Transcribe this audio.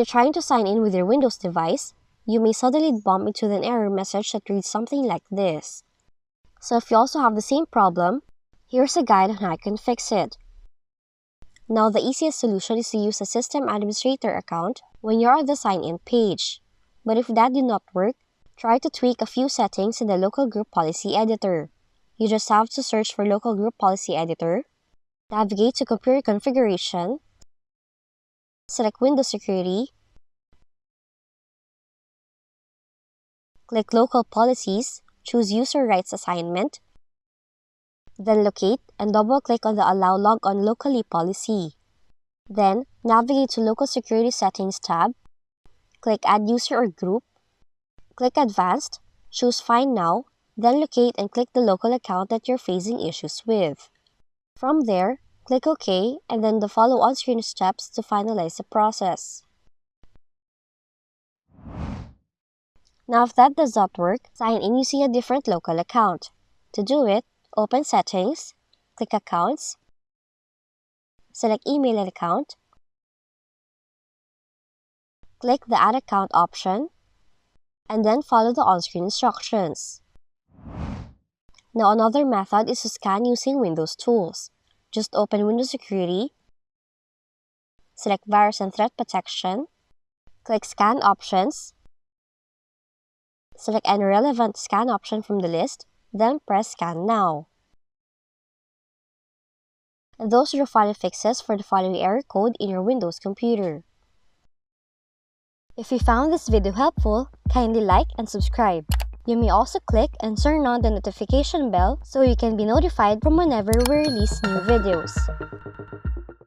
you're trying to sign in with your Windows device, you may suddenly bump into an error message that reads something like this. So if you also have the same problem, here's a guide on how you can fix it. Now, the easiest solution is to use a system administrator account when you're on the sign-in page. But if that did not work, try to tweak a few settings in the local group policy editor. You just have to search for local group policy editor, navigate to computer configuration, select Windows Security, click Local Policies, choose User Rights Assignment, then locate and double-click on the Allow Logon Locally policy. Then, navigate to Local Security Settings tab, click Add User or Group, click Advanced, choose Find Now, then locate and click the local account that you're facing issues with. From there, click OK and then the follow on-screen steps to finalize the process. Now if that does not work, sign in using a different local account. To do it, open Settings, click Accounts, select Email and Account, click the Add Account option, and then follow the on-screen instructions. Now another method is to scan using Windows Tools. Just open Windows Security, select Virus and Threat Protection, click Scan Options, select any relevant scan option from the list, then press Scan Now. And those are the final fixes for the following error code in your Windows computer. If you found this video helpful, kindly like and subscribe. You may also click and turn on the notification bell so you can be notified from whenever we release new videos.